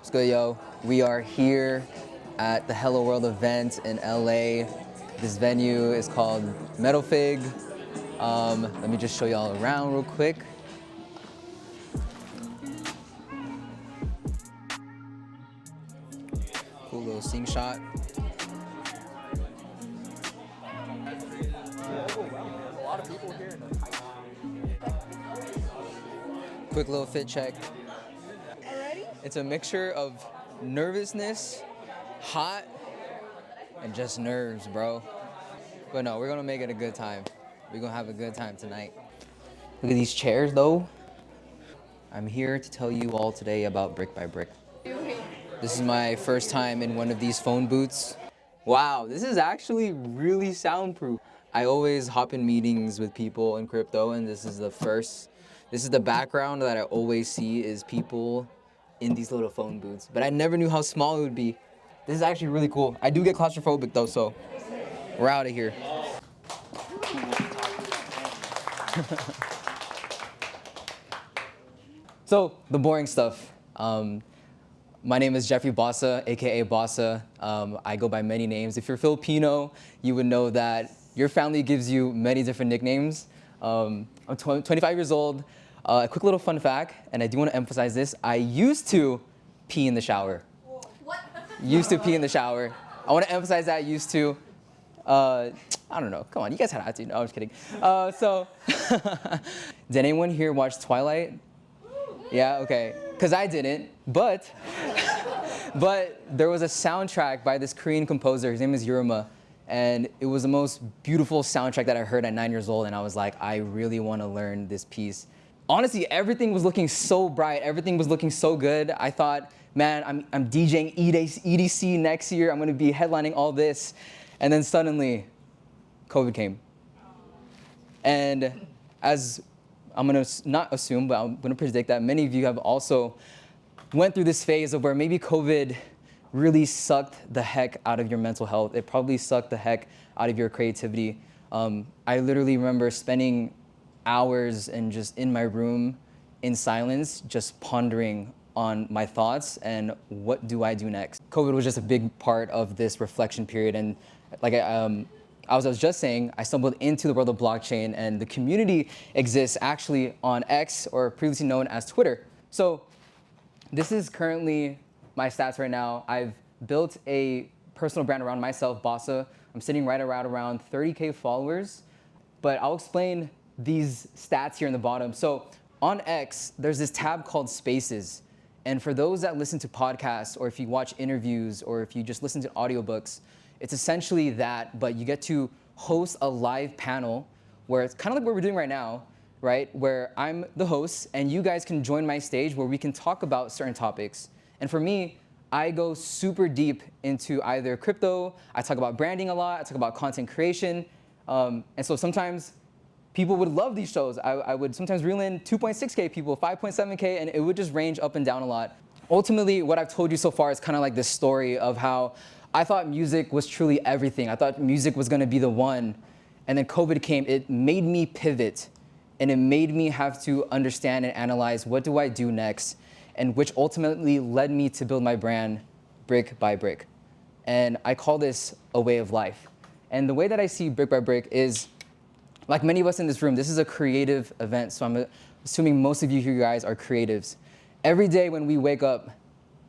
What's good, yo? We are here at the Hello World event in LA. This venue is called Meadow Fig. Let me just show y'all around real quick. Cool little sing shot. Quick little fit check. Already? It's a mixture of nervousness, hot, and just nerves, bro. But no, we're gonna make it a good time. We're gonna have a good time tonight. Look at these chairs, though. I'm here to tell you all today about Brick by Brick. This is my first time in one of these phone booths. Wow, this is actually really soundproof. I always hop in meetings with people in crypto, and this is the background that I always see is people in these little phone booths. But I never knew how small it would be. This is actually really cool. I do get claustrophobic though, so we're out of here. So, the boring stuff. My name is Jeffrey Bawsa, aka Bawsa. I go by many names. If you're Filipino, you would know that your family gives you many different nicknames. I'm 25 years old. A quick little fun fact, and I do want to emphasize this, I used to pee in the shower. What? Used to pee in the shower. I want to emphasize that, used to. I don't know, come on, you guys had to. No, I'm just kidding. Did anyone here watch Twilight? Yeah, okay, because I didn't, but there was a soundtrack by this Korean composer, his name is Yuruma, and it was the most beautiful soundtrack that I heard at 9 years old, and I was like, I really want to learn this piece. Honestly, everything was looking so bright, everything was looking so good. I thought, man, I'm DJing EDC next year, I'm gonna be headlining all this, and then suddenly, COVID came. And as I'm gonna not assume, but I'm gonna predict that many of you have also went through this phase of where maybe COVID really sucked the heck out of your mental health. It probably sucked the heck out of your creativity. I literally remember spending hours and just in my room in silence, just pondering on my thoughts and what do I do next. COVID was just a big part of this reflection period, and like I was just saying, I stumbled into the world of blockchain, and the community exists actually on X, or previously known as Twitter. So this is currently my stats right now. I've built a personal brand around myself, Bawsa. I'm sitting right around 30K followers, but I'll explain these stats here in the bottom. So on X, there's this tab called Spaces. And for those that listen to podcasts, or if you watch interviews, or if you just listen to audiobooks, it's essentially that, but you get to host a live panel where it's kind of like what we're doing right now, right? Where I'm the host and you guys can join my stage where we can talk about certain topics. And for me, I go super deep into either crypto, I talk about branding a lot, I talk about content creation. And so sometimes people would love these shows. I would sometimes reel in 2.6K people, 5.7K, and it would just range up and down a lot. Ultimately, what I've told you so far is kind of like this story of how I thought music was truly everything. I thought music was gonna be the one. And then COVID came, it made me pivot. And it made me have to understand and analyze what do I do next, and which ultimately led me to build my brand brick by brick. And I call this a way of life. And the way that I see brick by brick is, like many of us in this room, this is a creative event. So I'm assuming most of you here guys are creatives. Every day when we wake up,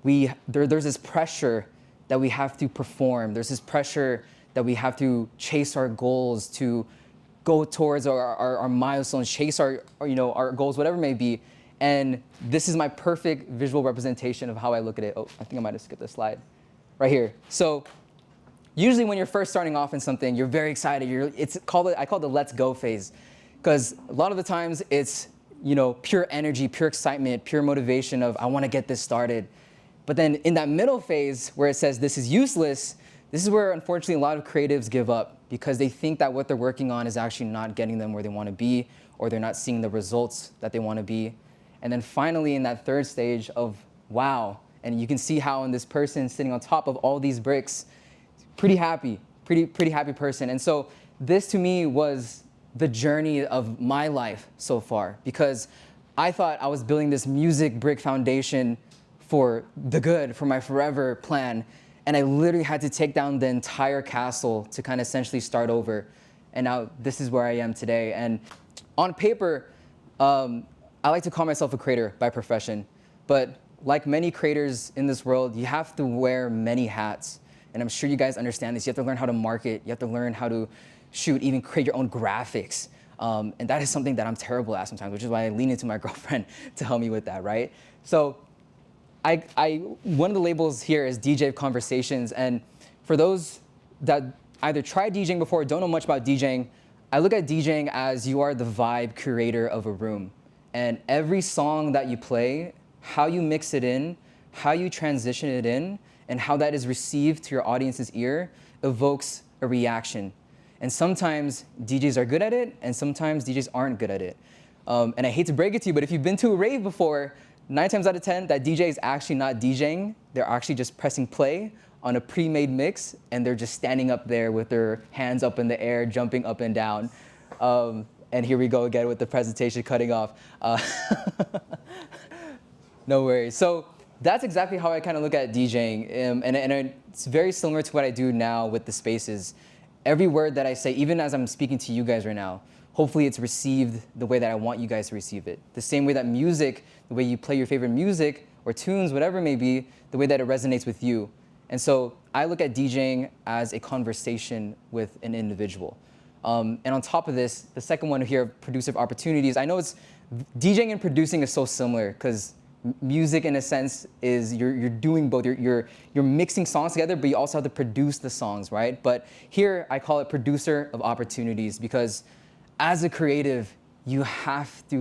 there's this pressure that we have to perform. There's this pressure that we have to chase our goals, to go towards our milestones, chase our goals, whatever it may be. And this is my perfect visual representation of how I look at it. Oh, I think I might have skipped a slide. Right here. So usually when you're first starting off in something, you're very excited. I call it the let's go phase. Because a lot of the times it's pure energy, pure excitement, pure motivation of I want to get this started. But then in that middle phase where it says this is useless, this is where unfortunately a lot of creatives give up because they think that what they're working on is actually not getting them where they want to be, or they're not seeing the results that they want to be. And then finally in that third stage of wow, and you can see how in this person sitting on top of all these bricks, pretty happy person. And so this to me was the journey of my life so far, because I thought I was building this music brick foundation for the good, for my forever plan. And I literally had to take down the entire castle to kind of essentially start over. And now this is where I am today. And on paper, I like to call myself a creator by profession. But like many creators in this world, you have to wear many hats. And I'm sure you guys understand this. You have to learn how to market. You have to learn how to shoot, even create your own graphics. And that is something that I'm terrible at sometimes, which is why I lean into my girlfriend to help me with that, right? So one of the labels here is DJ of Conversations. And for those that either tried DJing before or don't know much about DJing, I look at DJing as you are the vibe curator of a room. And every song that you play, how you mix it in, how you transition it in, and how that is received to your audience's ear evokes a reaction. And sometimes DJs are good at it, and sometimes DJs aren't good at it. And I hate to break it to you, but if you've been to a rave before, 9 times out of 10, that DJ is actually not DJing. They're actually just pressing play on a pre-made mix, and they're just standing up there with their hands up in the air, jumping up and down. And here we go again with the presentation cutting off. No worries. So that's exactly how I kind of look at DJing. And it's very similar to what I do now with the spaces. Every word that I say, even as I'm speaking to you guys right now, hopefully it's received the way that I want you guys to receive it. The same way that music, the way you play your favorite music or tunes, whatever it may be, the way that it resonates with you. And so I look at DJing as a conversation with an individual. And on top of this, the second one here, producer opportunities, I know it's DJing and producing is so similar because music in a sense is you're doing both. You're mixing songs together, but you also have to produce the songs, right? But here I call it producer of opportunities because as a creative, you have to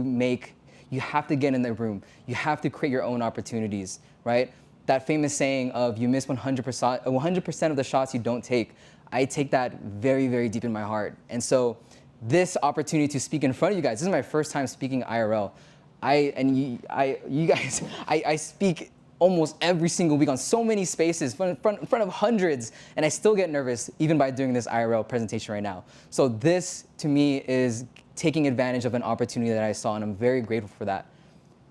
get in the room. You have to create your own opportunities, right? That famous saying of you miss 100% of the shots you don't take. I take that very, very deep in my heart. And so this opportunity to speak in front of you guys, this is my first time speaking IRL. I speak almost every single week on so many spaces in front of hundreds, and I still get nervous even by doing this IRL presentation right now. So this, to me, is taking advantage of an opportunity that I saw, and I'm very grateful for that.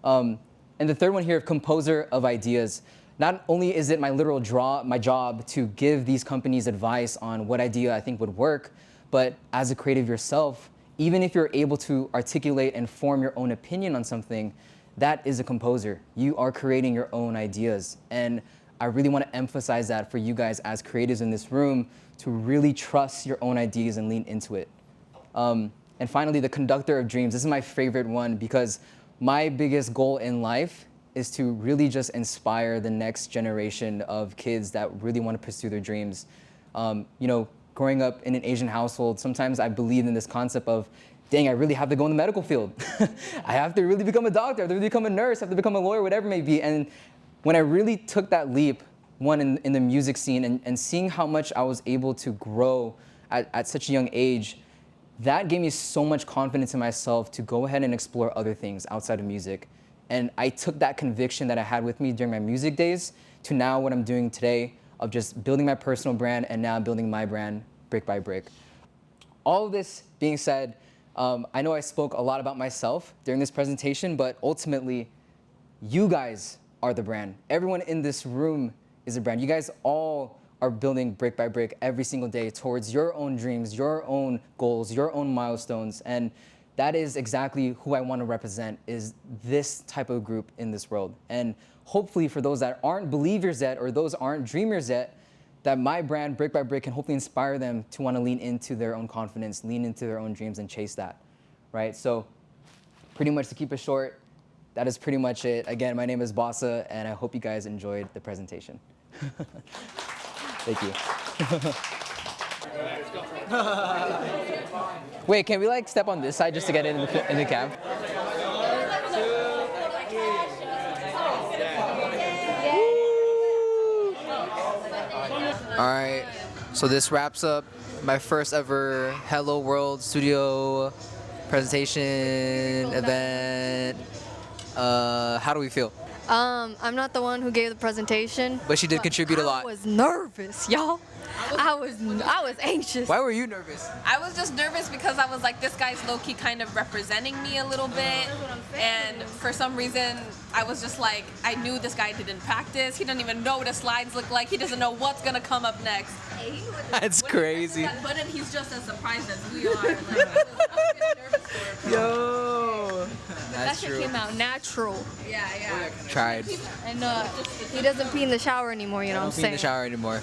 And the third one here, composer of ideas. Not only is it my job to give these companies advice on what idea I think would work, but as a creative yourself, even if you're able to articulate and form your own opinion on something, that is a composer. You are creating your own ideas. And I really want to emphasize that for you guys as creatives in this room to really trust your own ideas and lean into it. And finally, the conductor of dreams. This is my favorite one because my biggest goal in life is to really just inspire the next generation of kids that really want to pursue their dreams. Growing up in an Asian household, sometimes I believed in this concept of, dang, I really have to go in the medical field. I have to really become a doctor, I have to really become a nurse, I have to become a lawyer, whatever it may be. And when I really took that leap, one in the music scene and seeing how much I was able to grow at such a young age, that gave me so much confidence in myself to go ahead and explore other things outside of music. And I took that conviction that I had with me during my music days to now what I'm doing today of just building my personal brand and now building my brand brick by brick. All of this being said, I know I spoke a lot about myself during this presentation, but ultimately, you guys are the brand. Everyone in this room is a brand. You guys all are building brick by brick every single day towards your own dreams, your own goals, your own milestones. And that is exactly who I want to represent, is this type of group in this world. And hopefully for those that aren't believers yet or those aren't dreamers yet, that my brand, Brick by Brick, can hopefully inspire them to want to lean into their own confidence, lean into their own dreams and chase that, right? So pretty much to keep it short, that is pretty much it. Again, my name is Bawsa, and I hope you guys enjoyed the presentation. Thank you. Wait, can we like step on this side just to get in the cab? All right, so this wraps up my first ever Hello World Studio presentation event. How do we feel? I'm not the one who gave the presentation. But she did contribute a lot. I was nervous, y'all. I was anxious. Why were you nervous? I was just nervous because I was like, this guy's low-key kind of representing me a little bit. And for some reason, I was just like, I knew this guy didn't practice. He doesn't even know what the slides look like. He doesn't know what's going to come up next. That's crazy. When he presses that button, he's just as surprised as we are. Like, I was getting nervous for him. Yo. That That's shit true. came out natural. Yeah. Tried. And he doesn't pee in the shower anymore, you know what I'm Don't pee in saying? the shower anymore.